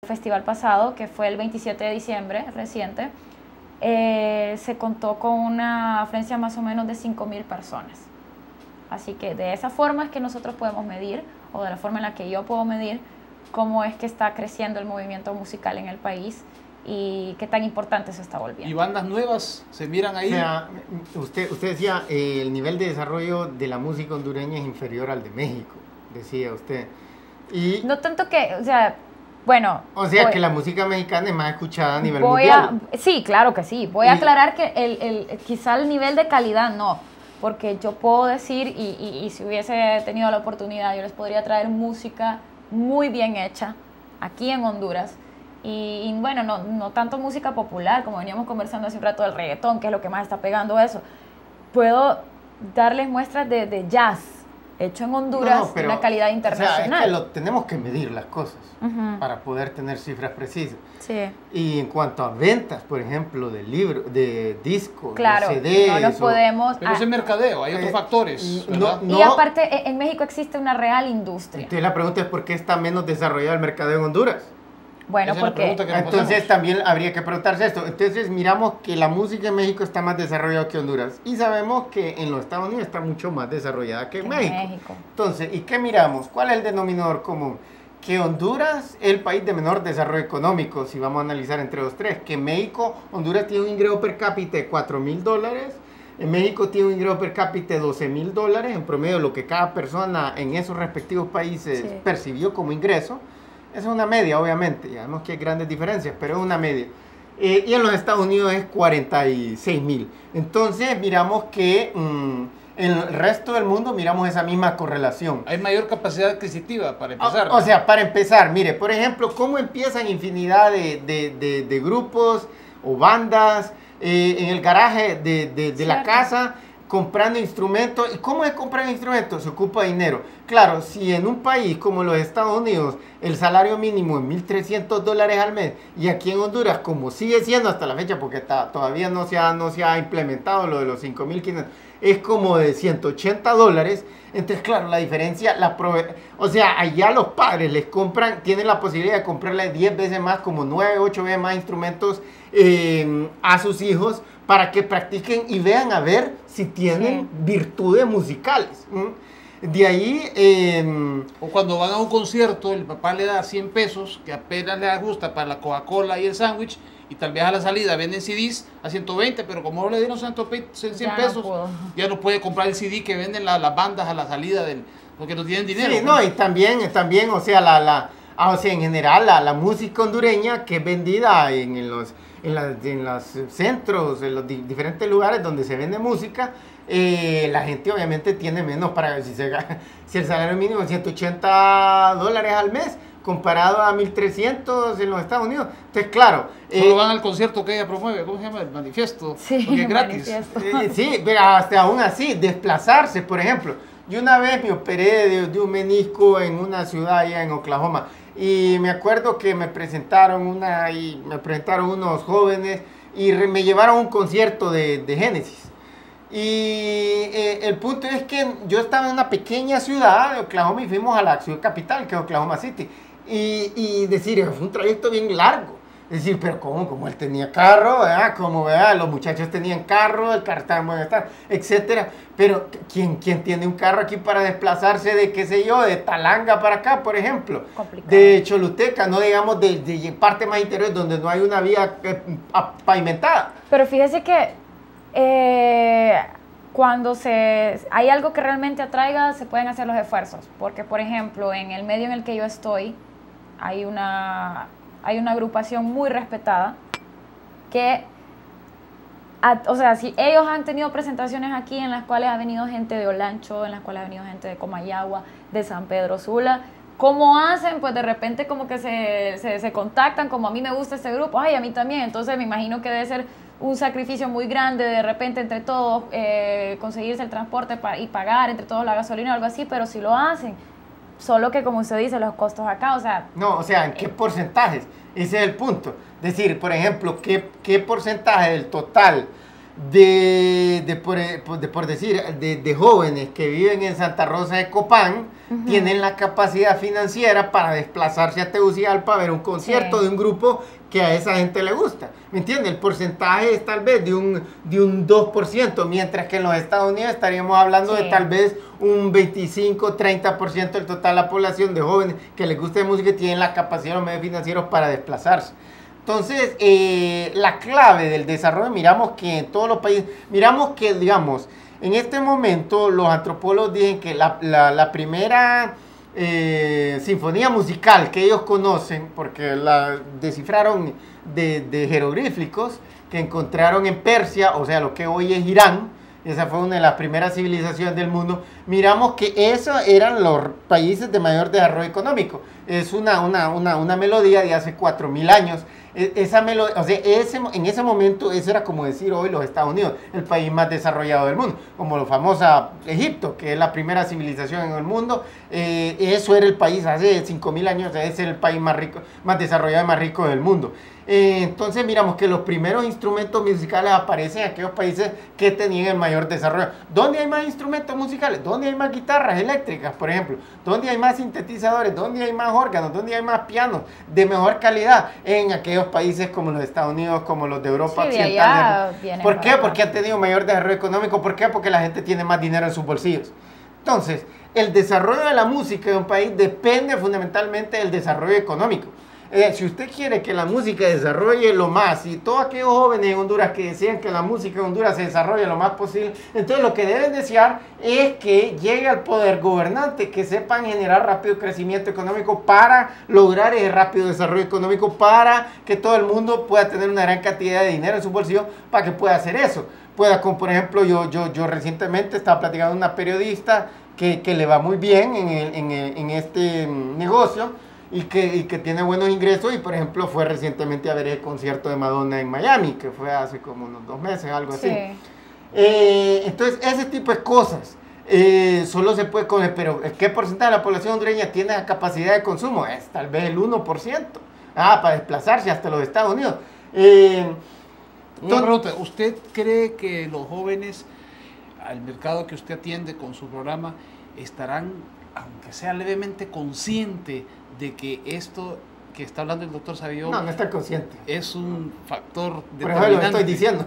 festival pasado, que fue el 27 de diciembre, reciente, se contó con una afluencia más o menos de 5.000 personas. Así que de esa forma es que nosotros podemos medir, o de la forma en la que yo puedo medir, cómo es que está creciendo el movimiento musical en el país y qué tan importante se está volviendo. ¿Y bandas nuevas se miran ahí? O sea, usted decía, el nivel de desarrollo de la música hondureña es inferior al de México, decía usted. Y, no tanto que, o sea, bueno... O sea, que la música mexicana es más escuchada a nivel mundial. Sí, claro que sí. Voy a aclarar que quizá el nivel de calidad no, porque yo puedo decir, y si hubiese tenido la oportunidad, yo les podría traer música muy bien hecha aquí en Honduras. Y bueno, no tanto música popular, como veníamos conversando hace un rato del reggaetón, que es lo que más está pegando eso. Puedo darles muestras de jazz hecho en Honduras, de una calidad internacional. O sea, es que tenemos que medir las cosas para poder tener cifras precisas. Sí. Y en cuanto a ventas, por ejemplo, de libros, de discos, claro, de CDs... no nos podemos... Pero es el mercadeo, hay otros factores, ¿verdad? Y aparte, en México existe una real industria. Entonces la pregunta es, ¿por qué está menos desarrollado el mercadeo en Honduras? Bueno, porque... Entonces también habría que preguntarse esto. Entonces miramos que la música en México está más desarrollada que Honduras. Y sabemos que en los Estados Unidos está mucho más desarrollada que en México. Entonces, ¿y qué miramos? ¿Cuál es el denominador común? Que Honduras es el país de menor desarrollo económico, si vamos a analizar entre los tres. Que México, Honduras tiene un ingreso per cápita de $4,000. En México tiene un ingreso per cápita de $12,000, en promedio lo que cada persona en esos respectivos países percibió como ingreso. Esa es una media, obviamente, ya vemos que hay grandes diferencias, pero es una media. Y en los Estados Unidos es 46,000. Entonces miramos que en el resto del mundo miramos esa misma correlación. Hay mayor capacidad adquisitiva para empezar. O sea, para empezar, mire, por ejemplo, cómo empiezan infinidad de grupos o bandas en el garaje de la casa, comprando instrumentos. ¿Y cómo es comprar instrumentos? Se ocupa dinero. Claro, si en un país como los Estados Unidos el salario mínimo es $1,300 al mes, y aquí en Honduras, como sigue siendo hasta la fecha, porque todavía no se ha implementado lo de los 5,500, es como de $180, entonces claro, la diferencia, o sea, allá los padres les compran, tienen la posibilidad de comprarle 10 veces más, como 9, 8 veces más instrumentos a sus hijos, para que practiquen y vean a ver si tienen virtudes musicales. De ahí... o cuando van a un concierto, el papá le da 100 pesos, que apenas le ajusta para la Coca-Cola y el sándwich, y tal vez a la salida venden CDs a 120, pero como no le dieron 100 pesos, ya no puede comprar el CD que venden las bandas a la salida, porque no tienen dinero. Sí, no, y también, o sea, o sea, en general, la música hondureña que es vendida en los centros, en los diferentes lugares donde se vende música, la gente obviamente tiene menos para si el salario mínimo es $180 al mes comparado a 1,300 en los Estados Unidos. Entonces, claro. Solo van al concierto que ella promueve, ¿cómo se llama? El manifiesto. Sí, porque es gratis. Sí, pero hasta aún así, desplazarse, por ejemplo. Yo una vez me operé de un menisco en una ciudad allá en Oklahoma. Y me acuerdo que me presentaron unos jóvenes y me llevaron a un concierto de Génesis. Y el punto es que yo estaba en una pequeña ciudad de Oklahoma y fuimos a la ciudad capital, que es Oklahoma City. Y decir, fue un trayecto bien largo. Es decir, pero como él tenía carro, ¿verdad? Como, ¿verdad? Los muchachos tenían carro, el carro estaba en buen estado, etcétera. Pero ¿quién tiene un carro aquí para desplazarse de, qué sé yo, de Talanga para acá, por ejemplo? Complicado. De Choluteca, no digamos de parte más interior donde no hay una vía pavimentada. Pero fíjese que cuando hay algo que realmente atraiga, se pueden hacer los esfuerzos. Porque, por ejemplo, en el medio en el que yo estoy, hay una agrupación muy respetada que, o sea, si ellos han tenido presentaciones aquí en las cuales ha venido gente de Olancho, en las cuales ha venido gente de Comayagua, de San Pedro Sula, ¿cómo hacen? Pues de repente como que se contactan, como a mí me gusta este grupo, ay, a mí también, entonces me imagino que debe ser un sacrificio muy grande de repente entre todos conseguirse el transporte y pagar entre todos la gasolina o algo así, pero si lo hacen. Solo que, como usted dice, los costos acá, o sea... No, o sea, ¿en qué porcentajes? Ese es el punto. Es decir, por ejemplo, ¿qué porcentaje del total por decir, de jóvenes que viven en Santa Rosa de Copán, tienen la capacidad financiera para desplazarse a Tegucigalpa a ver un concierto de un grupo que a esa gente le gusta. ¿Me entiendes? El porcentaje es tal vez de un 2%, mientras que en los Estados Unidos estaríamos hablando de tal vez un 25-30% del total de la población de jóvenes que les gusta la música y tienen la capacidad de los medios financieros para desplazarse. Entonces, la clave del desarrollo, miramos que en todos los países, miramos que, digamos, en este momento los antropólogos dicen que la primera sinfonía musical que ellos conocen, porque la descifraron de jeroglíficos que encontraron en Persia, o sea, lo que hoy es Irán, esa fue una de las primeras civilizaciones del mundo, miramos que esos eran los países de mayor desarrollo económico. Es una melodía de hace 4.000 años. Esa melodía, o sea, en ese momento, eso era como decir hoy los Estados Unidos, el país más desarrollado del mundo, como lo famosa Egipto, que es la primera civilización en el mundo. Eso era el país hace 5.000 años, es el país más rico, más desarrollado y más rico del mundo. Entonces miramos que los primeros instrumentos musicales aparecen en aquellos países que tenían el mayor desarrollo. ¿Dónde hay más instrumentos musicales? ¿Dónde hay más guitarras eléctricas, por ejemplo? ¿Dónde hay más sintetizadores? ¿Dónde hay más órganos? ¿Dónde hay más pianos de mejor calidad? En aquellos países como los Estados Unidos, como los de Europa occidental. ¿Por qué? Porque han tenido mayor desarrollo económico. ¿Por qué? Porque la gente tiene más dinero en sus bolsillos. Entonces, el desarrollo de la música de un país depende fundamentalmente del desarrollo económico. Si usted quiere que la música desarrolle lo más, y todos aquellos jóvenes en Honduras que desean que la música en Honduras se desarrolle lo más posible, entonces lo que deben desear es que llegue al poder gobernante, que sepan generar rápido crecimiento económico para lograr ese rápido desarrollo económico, para que todo el mundo pueda tener una gran cantidad de dinero en su bolsillo para que pueda hacer eso. Pueda, como por ejemplo, yo recientemente estaba platicando con una periodista que le va muy bien en este negocio, y que tiene buenos ingresos, y por ejemplo fue recientemente a ver el concierto de Madonna en Miami, que fue hace como unos 2 meses, algo así. Entonces ese tipo de cosas solo se puede comer, pero ¿qué porcentaje de la población hondureña tiene la capacidad de consumo? Es tal vez el 1%, para desplazarse hasta los Estados Unidos. Una pregunta, ¿usted cree que los jóvenes, al mercado que usted atiende con su programa, estarán, aunque sea levemente consciente de que esto que está hablando el doctor Savilló no está consciente, es un factor determinante? Por eso lo estoy diciendo.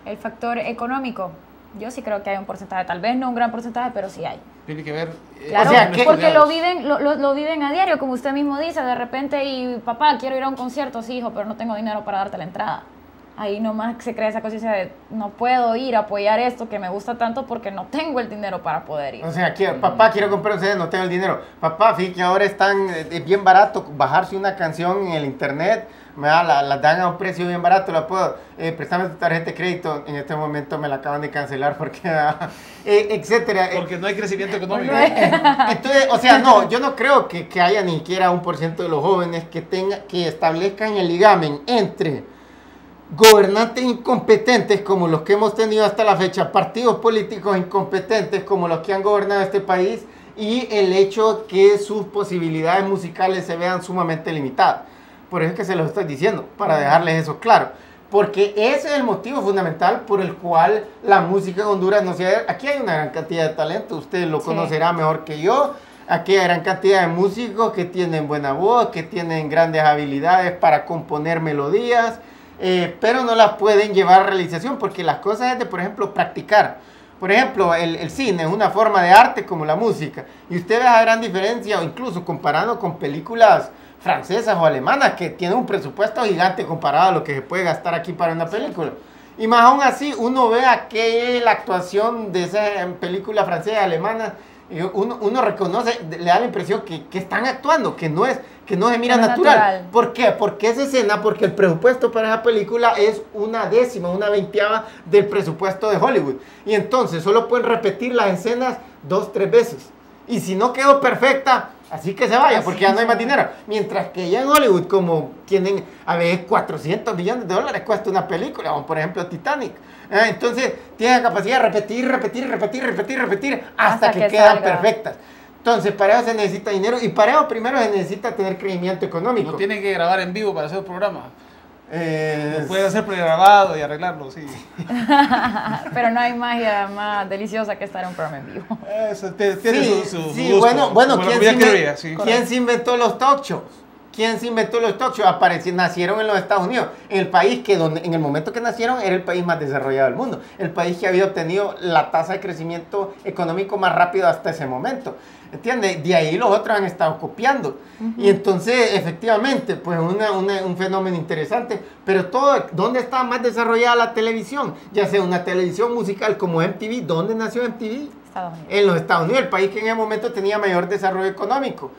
El factor económico, yo sí creo que hay un porcentaje, tal vez no un gran porcentaje, pero sí hay. Tiene que ver. Claro, o sea, porque lo viven a diario, como usted mismo dice, de repente, y papá, quiero ir a un concierto, sí, hijo, pero no tengo dinero para darte la entrada. Ahí nomás se crea esa conciencia de no puedo ir a apoyar esto que me gusta tanto porque no tengo el dinero para poder ir. O sea, papá, quiero comprar un CD, no tengo el dinero. Papá, fíjate que ahora es bien barato bajarse una canción en el internet, la dan a un precio bien barato, la puedo, préstame tu tarjeta de crédito, en este momento me la acaban de cancelar porque, etcétera. Porque no hay crecimiento económico. Entonces, o sea, no, yo no creo que haya ni siquiera 1% de los jóvenes que establezcan el ligamen entre gobernantes incompetentes como los que hemos tenido hasta la fecha, partidos políticos incompetentes como los que han gobernado este país, y el hecho que sus posibilidades musicales se vean sumamente limitadas. Por eso es que se los estoy diciendo, para dejarles eso claro. Porque ese es el motivo fundamental por el cual la música en Honduras no se ha... Aquí hay una gran cantidad de talento, usted lo conocerá mejor que yo. Aquí hay gran cantidad de músicos que tienen buena voz, que tienen grandes habilidades para componer melodías, pero no las pueden llevar a realización porque las cosas es de, por ejemplo, practicar. Por ejemplo, el cine es una forma de arte como la música, y usted ve la gran diferencia, o incluso comparando con películas francesas o alemanas que tienen un presupuesto gigante comparado a lo que se puede gastar aquí para una película. Y más aún así, uno ve que la actuación de esa película francesa, alemana, uno reconoce, le da la impresión que están actuando, que no se mira natural. ¿Por qué? Porque esa escena, porque el presupuesto para esa película es una décima, una veinteava del presupuesto de Hollywood. Y entonces solo pueden repetir las escenas 2-3 veces. Y si no quedó perfecta, así que se vaya, porque ya no hay más dinero. Mientras que ya en Hollywood, como tienen a veces $400 millones cuesta una película, como por ejemplo Titanic. Entonces, tienen la capacidad de repetir hasta que quedan perfectas. Entonces, para eso se necesita dinero, y para eso primero se necesita tener crecimiento económico. No tienen que grabar en vivo para hacer el programa. Puede hacer pregrabado y arreglarlo, sí. Pero no hay magia más deliciosa que estar en un programa en vivo. Eso tiene su gusto. Bueno, ¿quién se inventó los talk shows? Nacieron en los Estados Unidos, en el país en el momento que nacieron era el país más desarrollado del mundo, el país que había obtenido la tasa de crecimiento económico más rápido hasta ese momento. ¿Entiendes? De ahí los otros han estado copiando. Y entonces, efectivamente, pues un fenómeno interesante. Pero ¿dónde está más desarrollada la televisión? Ya sea una televisión musical como MTV. ¿Dónde nació MTV? Estados Unidos. En los Estados Unidos, el país que en ese momento tenía mayor desarrollo económico.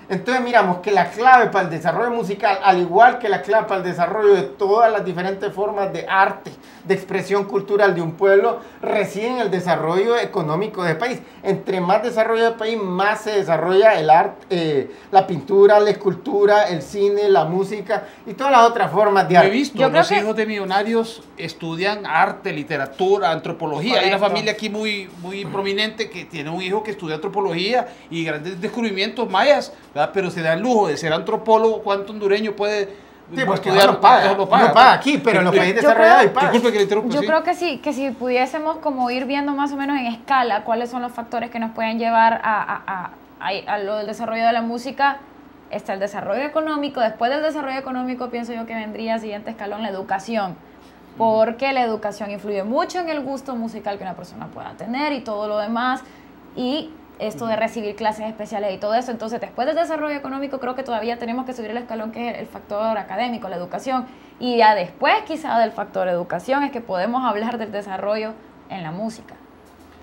Entonces miramos que la clave para el desarrollo musical, al igual que la clave para el desarrollo de todas las diferentes formas de arte, de expresión cultural de un pueblo, reside en el desarrollo económico del país. Entre más desarrollo del país, más se desarrolla el arte, la pintura, la escultura, el cine, la música y todas las otras formas de arte. He visto, los hijos de millonarios estudian arte, literatura, antropología. Correcto. Hay una familia aquí muy prominente que tiene un hijo que estudia antropología y grandes descubrimientos mayas, ¿verdad? Pero se da el lujo de ser antropólogo. ¿Cuánto hondureño puede estudiar? No paga aquí, pero en los países desarrollados y paga. Disculpe que le interrumpa. Yo creo que sí, que si pudiésemos como ir viendo más o menos en escala cuáles son los factores que nos pueden llevar a lo del desarrollo de la música, está el desarrollo económico. Después del desarrollo económico pienso yo que vendría siguiente escalón la educación, porque la educación influye mucho en el gusto musical que una persona pueda tener y todo lo demás, y esto de recibir clases especiales y todo eso. Entonces, después del desarrollo económico, creo que todavía tenemos que subir el escalón, que es el factor académico, la educación. Y ya después, quizá, del factor educación, es que podemos hablar del desarrollo en la música.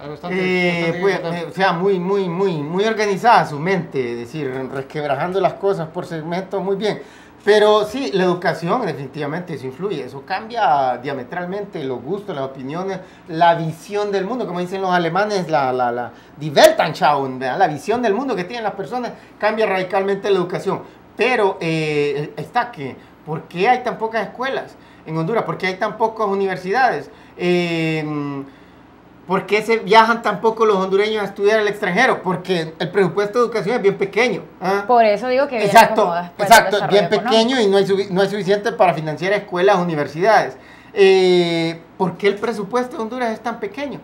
O sea, muy organizada su mente, es decir, resquebrajando las cosas por segmentos, muy bien. Pero sí, la educación definitivamente eso influye, eso cambia diametralmente los gustos, las opiniones, la visión del mundo, como dicen los alemanes, la Die Weltanschauung, ¿verdad? La visión del mundo que tienen las personas cambia radicalmente la educación. Pero ¿por qué hay tan pocas escuelas en Honduras? ¿Por qué hay tan pocas universidades? ¿Por qué se viajan tan poco los hondureños a estudiar al extranjero? Porque el presupuesto de educación es bien pequeño. Por eso digo que exacto, bien pequeño y no hay suficiente para financiar escuelas, universidades. ¿Por qué el presupuesto de Honduras es tan pequeño?